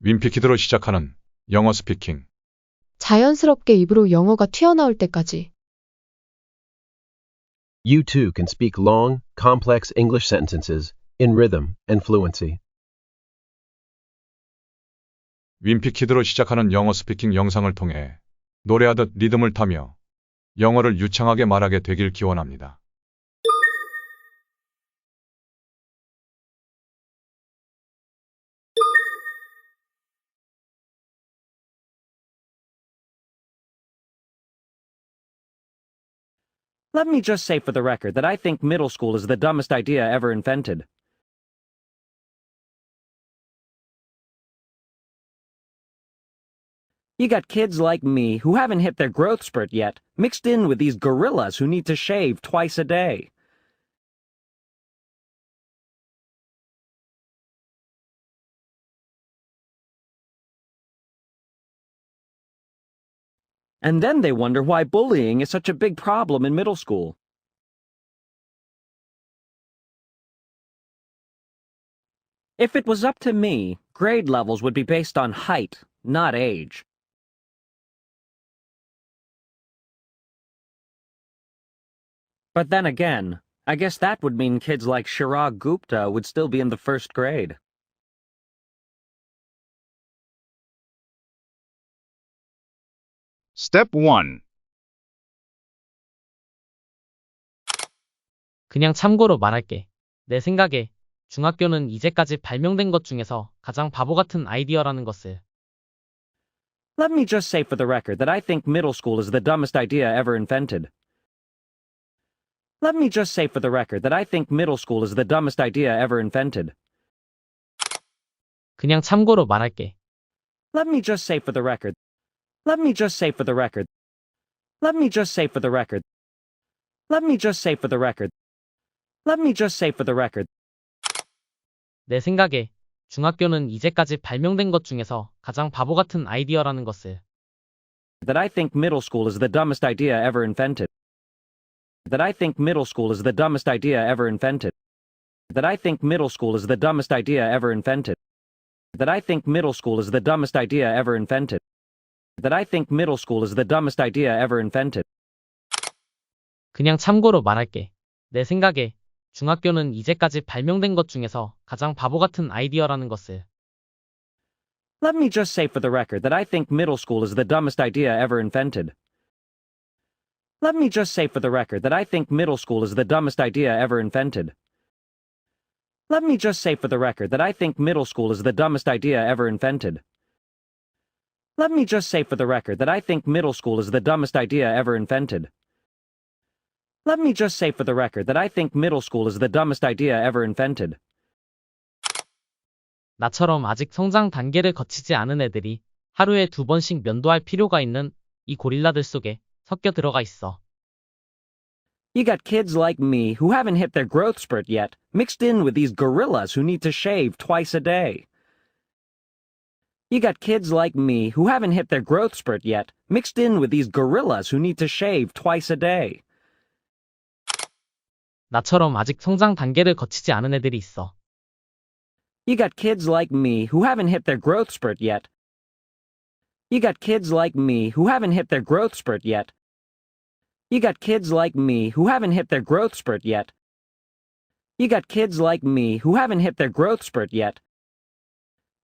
윈피키드로 시작하는 영어 스피킹. 자연스럽게 입으로 영어가 튀어나올 때까지. You too can speak long, complex English sentences in rhythm and fluency. 윈피키드로 시작하는 영어 스피킹 영상을 통해 노래하듯 리듬을 타며 영어를 유창하게 말하게 되길 기원합니다. Let me just say for the record that I think middle school is the dumbest idea ever invented. You got kids like me who haven't hit their growth spurt yet, mixed in with these gorillas who need to shave twice a day. And then they wonder why bullying is such a big problem in middle school. If it was up to me, grade levels would be based on height, not age. But then again, I guess that would mean kids like Chirag Gupta would still be in the first grade. Step 1. 그냥 참고로 말할게. 내 생각에 중학교는 이제까지 발명된 것 중에서 가장 바보 같은 아이디어라는 것을. Let me just say for the record that I think middle school is the dumbest idea ever invented. Let me just say for the record that I think middle school is the dumbest idea ever invented. 그냥 참고로 말할게. Let me just say for the record. Let me just say for the record. Let me just say for the record. Let me just say for the record. Let me just say for the record. 내 생각에 중학교는 이제까지 발명된 것 중에서 가장 바보 같은 아이디어라는 것을. That I think middle school is the dumbest idea ever invented. That I think middle school is the dumbest idea ever invented. That I think middle school is the dumbest idea ever invented. That I think middle school is the dumbest idea ever invented. That I think middle school is the dumbest idea ever invented. 그냥 참고로 말할게. 내 생각에 중학교는 이제까지 발명된 것 중에서 가장 바보 같은 아이디어라는 것을. Let me just say for the record that I think middle school is the dumbest idea ever invented. Let me just say for the record that I think middle school is the dumbest idea ever invented. Let me just say for the record that I think middle school is the dumbest idea ever invented. Let me just say for the record that I think middle school is the dumbest idea ever invented. Let me just say for the record that I think middle school is the dumbest idea ever invented. 나처럼 아직 성장 단계를 거치지 않은 애들이 하루에 2번씩 면도할 필요가 있는 이 고릴라들 속에 섞여 들어가 있어. You got kids like me who haven't hit their growth spurt yet, mixed in with these gorillas who need to shave twice a day. You got kids like me who haven't hit their growth spurt yet, mixed in with these gorillas who need to shave twice a day. 나처럼 아직 성장 단계를 거치지 않은 애들이 있어. You got kids like me who haven't hit their growth spurt yet. You got kids like me who haven't hit their growth spurt yet. You got kids like me who haven't hit their growth spurt yet. You got kids like me who haven't hit their growth spurt yet.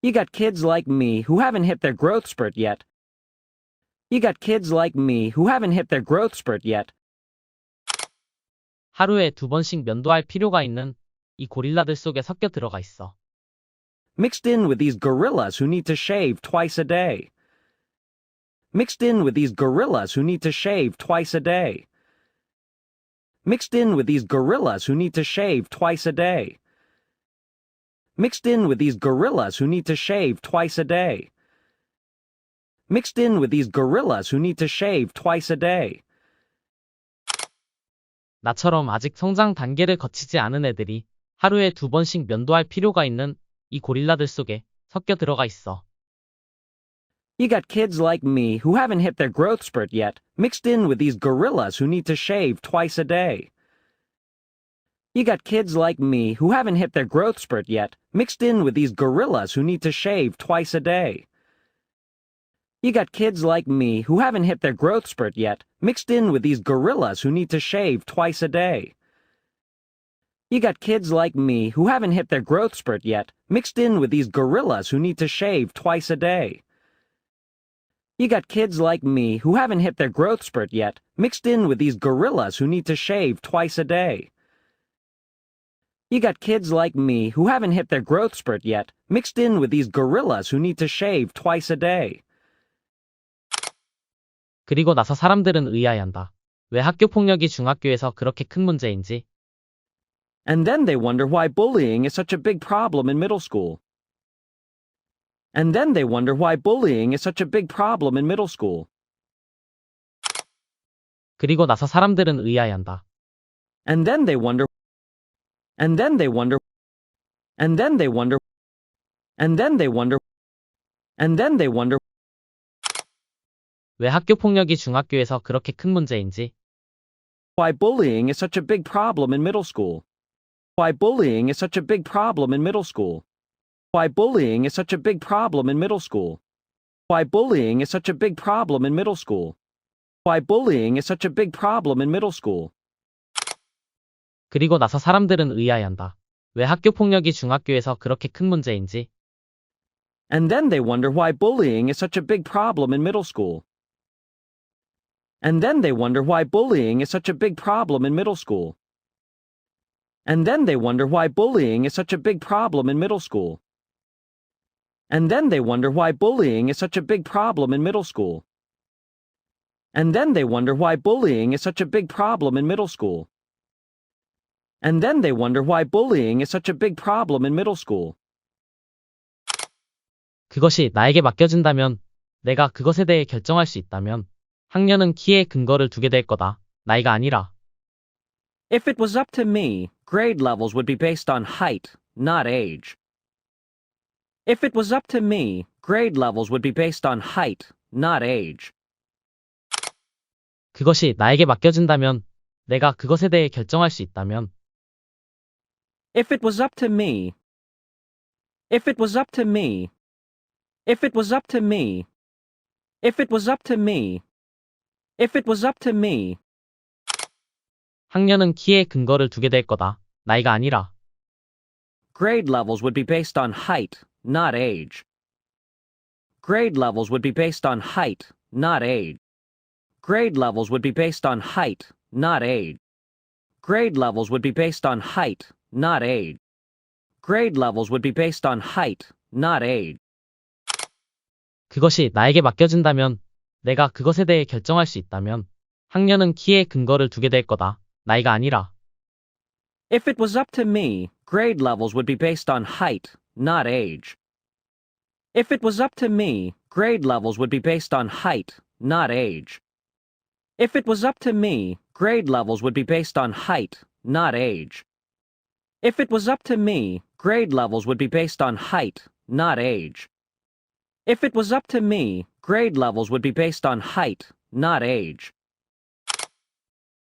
You got kids like me who haven't hit their growth spurt yet. You got kids like me who haven't hit their growth spurt yet. 하루에 2번씩 면도할 필요가 있는 이 고릴라들 속에 섞여 들어가 있어. Mixed in with these gorillas who need to shave twice a day. Mixed in with these gorillas who need to shave twice a day. Mixed in with these gorillas who need to shave twice a day. Mixed in with these gorillas who need to shave twice a day. Mixed in with these gorillas who need to shave twice a day. 나처럼 아직 성장 단계를 거치지 않은 애들이 하루에 2번씩 면도할 필요가 있는 이 고릴라들 속에 섞여 들어가 있어. You got kids like me who haven't hit their growth spurt yet, mixed in with these gorillas who need to shave twice a day. You got kids like me who haven't hit their growth spurt yet, mixed in with these gorillas who need to shave twice a day. You got kids like me who haven't hit their growth spurt yet, mixed in with these gorillas who need to shave twice a day. You got kids like me who haven't hit their growth spurt yet, mixed in with these gorillas who need to shave twice a day. You got kids like me who haven't hit their growth spurt yet, mixed in with these gorillas who need to shave twice a day. You got kids like me who haven't hit their growth spurt yet, mixed in with these gorillas who need to shave twice a day. 그리고 나서 사람들은 의아해한다. 왜 학교 폭력이 중학교에서 그렇게 큰 문제인지. And then they wonder why bullying is such a big problem in middle school. And then they wonder why bullying is such a big problem in middle school. 그리고 나서 사람들은 의아해한다. And then they wonder. And then they wonder. And then they wonder. And then they wonder. And then they wonder. 왜 학교 폭력이 중학교에서 그렇게 큰 문제인지. Why bullying is such a big problem in middle school. Why bullying is such a big problem in middle school. Why bullying is such a big problem in middle school. Why bullying is such a big problem in middle school. Why bullying is such a big problem in middle school. 그리고 나서 사람들은 의아해한다. 왜 학교 폭력이 중학교에서 그렇게 큰 문제인지. And then they wonder why bullying is such a big problem in middle school. And then they wonder why bullying is such a big problem in middle school. And then they wonder why bullying is such a big problem in middle school. And then they wonder why bullying is such a big problem in middle school. And then they wonder why bullying is such a big problem in middle school. And then they wonder why bullying is such a big problem in middle school. 그것이 나에게 맡겨진다면, 내가 그것에 대해 결정할 수 있다면, 학년은 키에 근거를 두게 될 거다. 나이가 아니라. If it was up to me, grade levels would be based on height, not age. If it was up to me, grade levels would be based on height, not age. 그것이 나에게 맡겨진다면, 내가 그것에 대해 결정할 수 있다면. If it was up to me. If it was up to me. If it was up to me. If it was up to me. If it was up to me. 학년은 키에 근거를 두게 될 거다. 나이가 아니라. Grade levels would be based on height, not age. Grade levels would be based on height, not age. Grade levels would be based on height, not age. Grade levels would be based on height, not age. Grade levels would be based on height, not age. 그것이 나에게 맡겨진다면, 내가 그것에 대해 결정할 수 있다면, 학년은 키에 근거를 두게 될 거다. 나이가 아니라. If it was up to me, grade levels would be based on height, not age. If it was up to me, grade levels would be based on height, not age. If it was up to me, grade levels would be based on height, not age. If it was up to me, grade levels would be based on height, not age. If it was up to me, grade levels would be based on height, not age.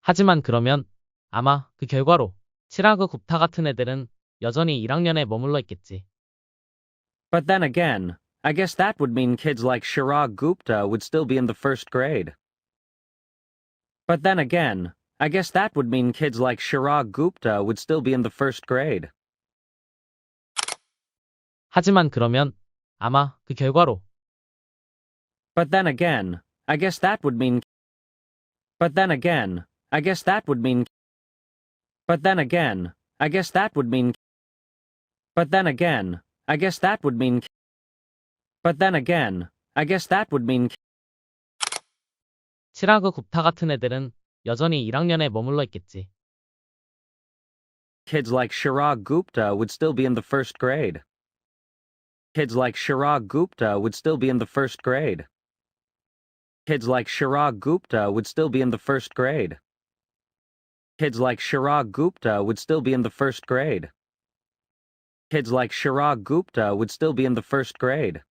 하지만 그러면, 아마 그 결과로, 치라그 굽타 같은 애들은 여전히 1학년에 머물러 있겠지. But then again, I guess that would mean kids like Chirag Gupta would still be in the first grade. But then again, I guess that would mean kids like Chirag Gupta would still be in the first grade. 하지만 그러면, 아마 그 결과로, But then again, I guess that would mean. But then again, I guess that would mean. But then again, I guess that would mean. But then again, I guess that would mean. But then again, I guess that would mean. 치라그 굽타 같은 애들은 여전히 1학년에 머물러 있겠지. Kids like Chirag Gupta would still be in the first grade. Kids like Chirag Gupta would still be in the first grade. Kids like Chirag Gupta would still be in the first grade. Kids like Chirag Gupta would still be in the first grade. Kids like Chirag Gupta would still be in the first grade.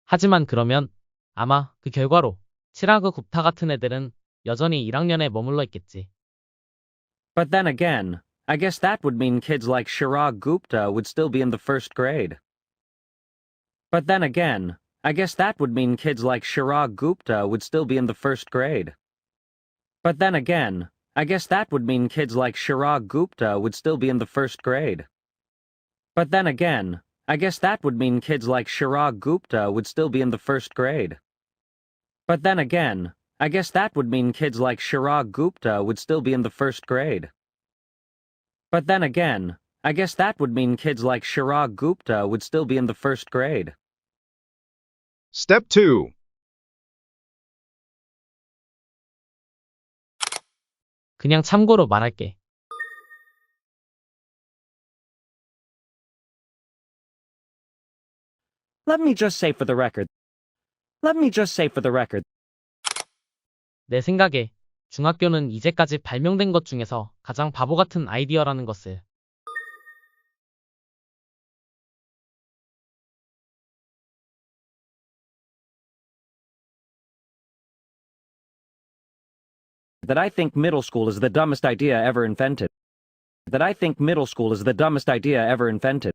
하지만 그러면, 아마 그 결과로, 치라그 굽타 같은 애들은 여전히 1학년에 머물러 있겠지. But then again, I guess that would mean kids like Chirag Gupta would still be in the first grade. But then again, I guess that would mean kids like Chirag Gupta would still be in the first grade. But then again, I guess that would mean kids like Chirag Gupta would still be in the first grade. But then again, I guess that would mean kids like Chirag Gupta would still be in the first grade. But then again, I guess that would mean kids like Chirag Gupta would still be in the first grade. But then again, I guess that would mean kids like Chirag Gupta would still be in the first grade. Step 2. 그냥 참고로 말할게. Let me just say for the record. Let me just say for the record. 내 생각에 중학교는 이제까지 발명된 것 중에서 가장 바보 같은 아이디어라는 것을. That I think middle school is the dumbest idea ever invented. That I think middle school is the dumbest idea ever invented.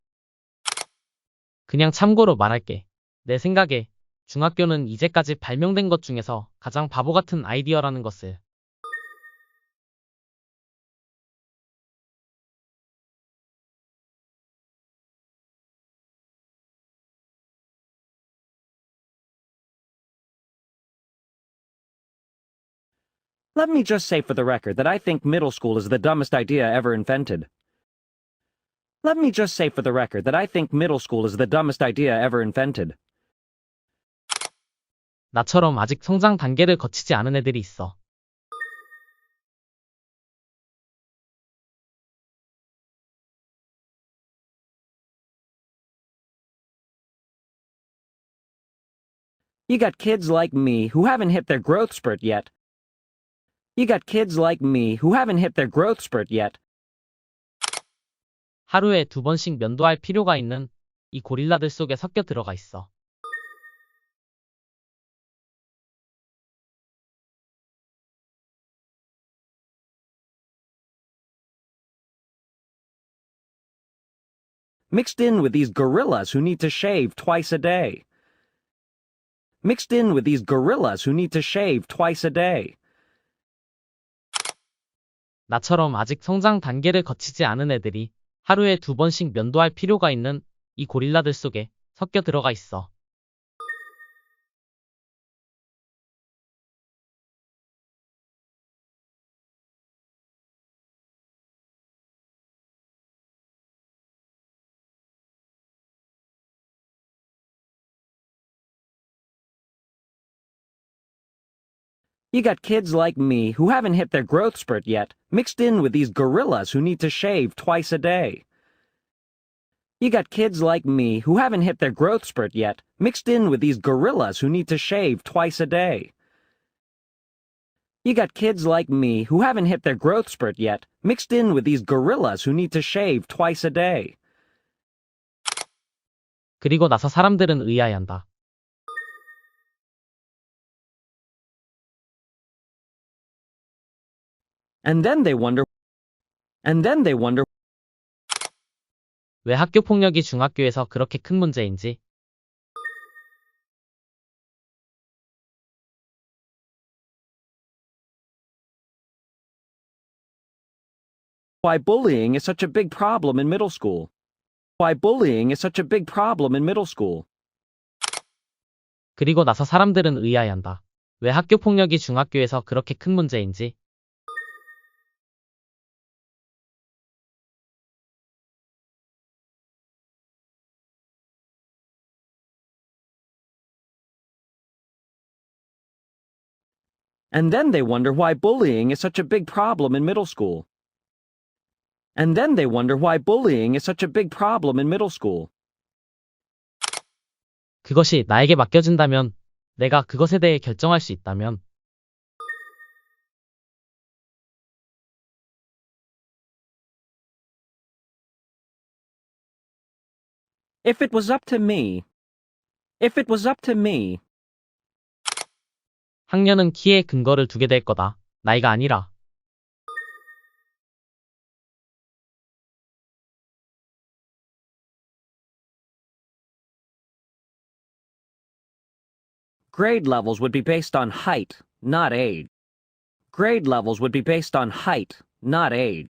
그냥 참고로 말할게. 내 생각에 중학교는 이제까지 발명된 것 중에서 가장 바보 같은 아이디어라는 것을. Let me just say for the record that I think middle school is the dumbest idea ever invented. Let me just say for the record that I think middle school is the dumbest idea ever invented. 나처럼 아직 성장 단계를 거치지 않은 애들이 있어. You got kids like me who haven't hit their growth spurt yet. You got kids like me who haven't hit their growth spurt yet. 하루에 2번씩 면도할 필요가 있는 이 고릴라들 속에 섞여 들어가 있어. Mixed in with these gorillas who need to shave twice a day. Mixed in with these gorillas who need to shave twice a day. 나처럼 아직 성장 단계를 거치지 않은 애들이 하루에 2번씩 면도할 필요가 있는 이 고릴라들 속에 섞여 들어가 있어. You got kids like me who haven't hit their growth spurt yet, mixed in with these gorillas who need to shave twice a day. You got kids like me who haven't hit their growth spurt yet, mixed in with these gorillas who need to shave twice a day. You got kids like me who haven't hit their growth spurt yet, mixed in with these gorillas who need to shave twice a day. 그리고 나서 사람들은 의아해한다. And then they wonder. 왜 학교 폭력이 중학교에서 그렇게 큰 문제인지. Why bullying is such a big problem in middle school. Why bullying is such a big problem in middle school. 그리고 나서 사람들은 의아해한다. 왜 학교 폭력이 중학교에서 그렇게 큰 문제인지. And then they wonder why bullying is such a big problem in middle school. And then they wonder why bullying is such a big problem in middle school. 그것이 나에게 맡겨진다면, 내가 그것에 대해 결정할 수 있다면. If it was up to me. If it was up to me. 학년은 키에 근거를 두게 될 거다. 나이가 아니라. grade levels would be based on height, not age. Grade levels would be based on height, not age.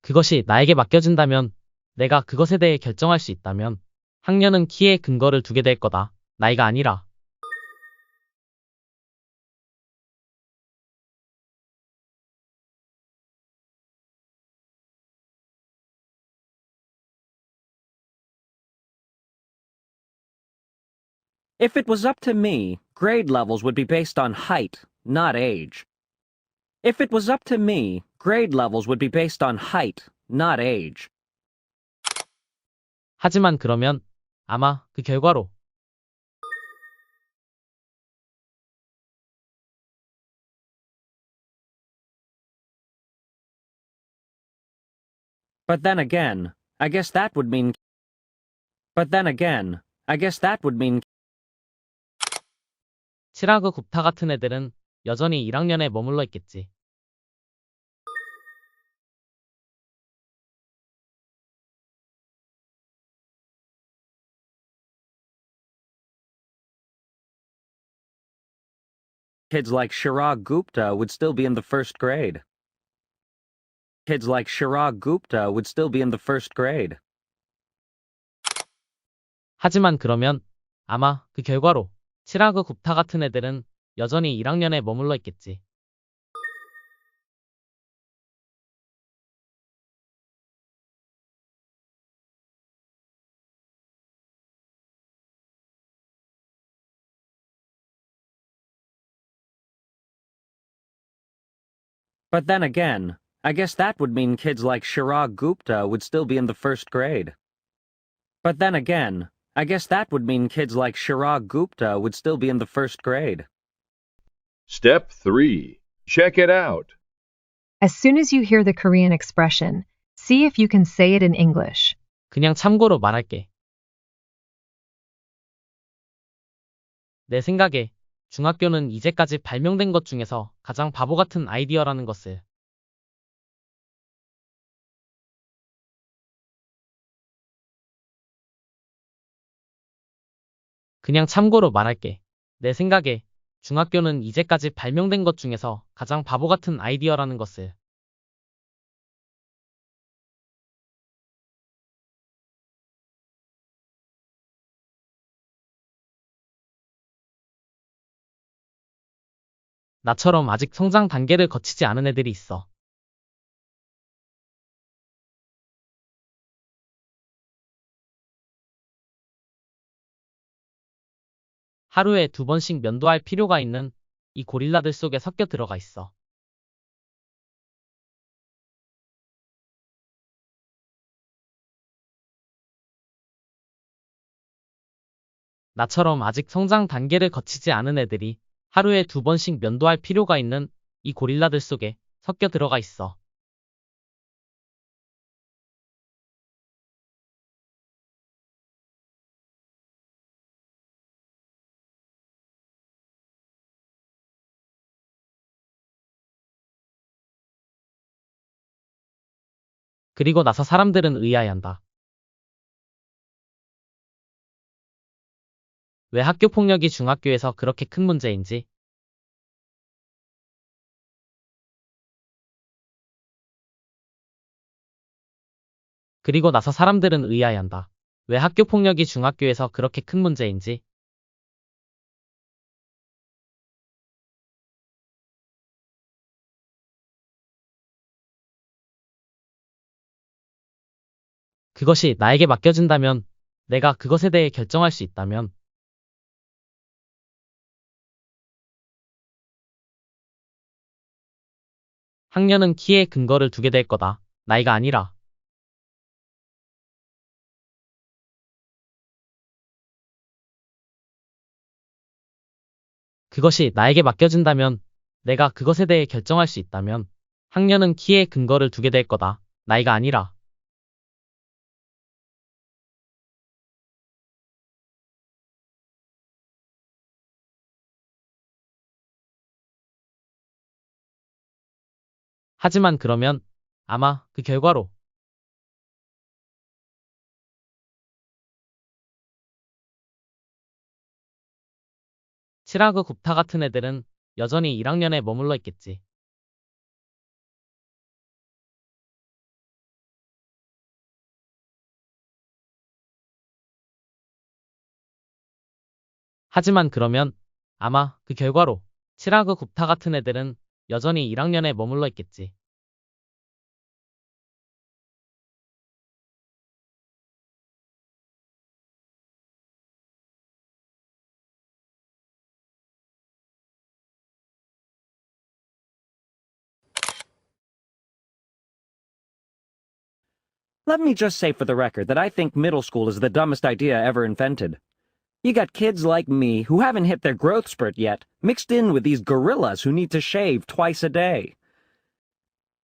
그것이 나에게 맡겨진다면, 내가 그것에 대해 결정할 수 있다면, 학년은 키에 근거를 두게 될 거다. 나이가 아니라. If it was up to me, grade levels would be based on height, not age. If it was up to me, grade levels would be based on height, not age. 하지만 그러면, 아마 그 결과로. But then again, I guess that would mean. But then again, I guess that would mean. 치라그 굽타 같은 애들은 여전히 1학년에 머물러 있겠지. Kids like Chirag Gupta would still be in the first grade. Kids like Chirag Gupta would still be in the first grade. 하지만 그러면, 아마 그 결과로, 치라그 굽타 같은 애들은 여전히 1학년에 머물러 있겠지. But then again, I guess that would mean kids like Chirag Gupta would still be in the first grade. But then again, I guess that would mean kids like Chirag Gupta would still be in the first grade. Step 3. Check it out. As soon as you hear the Korean expression, see if you can say it in English. 그냥 참고로 말할게. 내 생각에 중학교는 이제까지 발명된 것 중에서 가장 바보 같은 아이디어라는 것을. 그냥 참고로 말할게. 내 생각에 중학교는 이제까지 발명된 것 중에서 가장 바보 같은 아이디어라는 것을. 나처럼 아직 성장 단계를 거치지 않은 애들이 있어. 하루에 2번씩 면도할 필요가 있는 이 고릴라들 속에 섞여 들어가 있어. 나처럼 아직 성장 단계를 거치지 않은 애들이 하루에 2번씩 면도할 필요가 있는 이 고릴라들 속에 섞여 들어가 있어. 그리고 나서 사람들은 의아해한다. 왜 학교 폭력이 중학교에서 그렇게 큰 문제인지. 그리고 나서 사람들은 의아해한다. 왜 학교 폭력이 중학교에서 그렇게 큰 문제인지. 그것이 나에게 맡겨진다면, 내가 그것에 대해 결정할 수 있다면, 학년은 키에 근거를 두게 될 거다. 나이가 아니라. 그것이 나에게 맡겨진다면, 내가 그것에 대해 결정할 수 있다면, 학년은 키에 근거를 두게 될 거다. 나이가 아니라. 하지만 그러면, 아마 그 결과로, 치라그 굽타 같은 애들은 여전히 1학년에 머물러 있겠지. 하지만 그러면 아마 그 결과로 치라그 굽타 같은 애들은 여전히 1학년에 머물러 있겠지. Let me just say for the record that I think middle school is the dumbest idea ever invented. You got kids like me who haven't hit their growth spurt yet, mixed in with these gorillas who need to shave twice a day.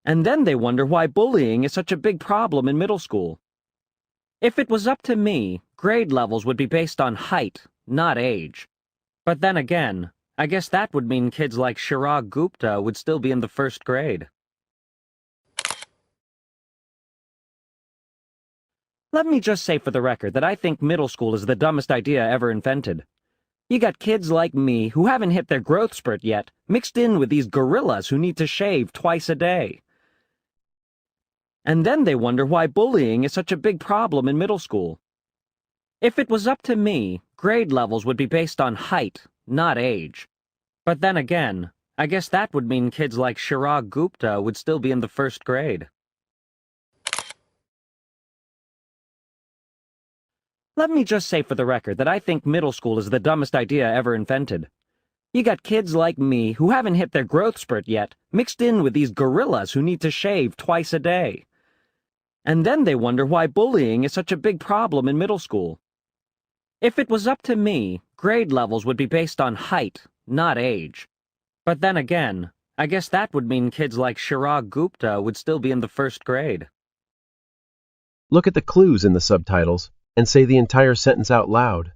And then they wonder why bullying is such a big problem in middle school. If it was up to me, grade levels would be based on height, not age. But then again, I guess that would mean kids like Chirag Gupta would still be in the first grade. Let me just say for the record that I think middle school is the dumbest idea ever invented. You got kids like me who haven't hit their growth spurt yet, mixed in with these gorillas who need to shave twice a day. And then they wonder why bullying is such a big problem in middle school. If it was up to me, grade levels would be based on height, not age. But then again, I guess that would mean kids like Chirag Gupta would still be in the first grade. Let me just say for the record that I think middle school is the dumbest idea ever invented. You got kids like me who haven't hit their growth spurt yet, mixed in with these gorillas who need to shave twice a day. And then they wonder why bullying is such a big problem in middle school. If it was up to me, grade levels would be based on height, not age. But then again, I guess that would mean kids like Chirag Gupta would still be in the first grade. Look at the clues in the subtitles and say the entire sentence out loud.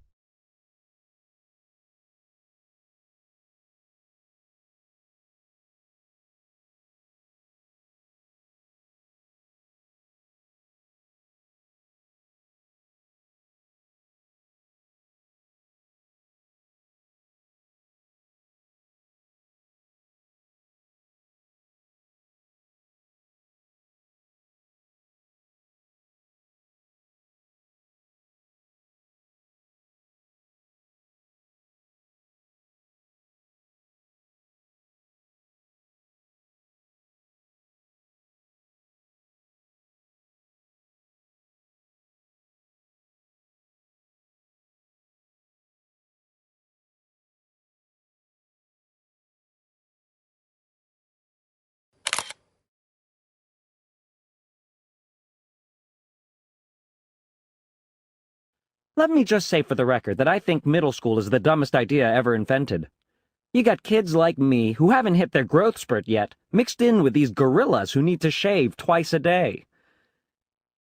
Let me just say for the record that I think middle school is the dumbest idea ever invented. You got kids like me who haven't hit their growth spurt yet, mixed in with these gorillas who need to shave twice a day.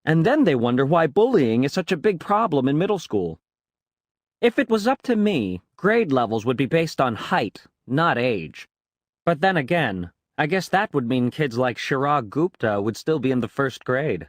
And then they wonder why bullying is such a big problem in middle school. If it was up to me, grade levels would be based on height, not age. But then again, I guess that would mean kids like Chirag Gupta would still be in the first grade.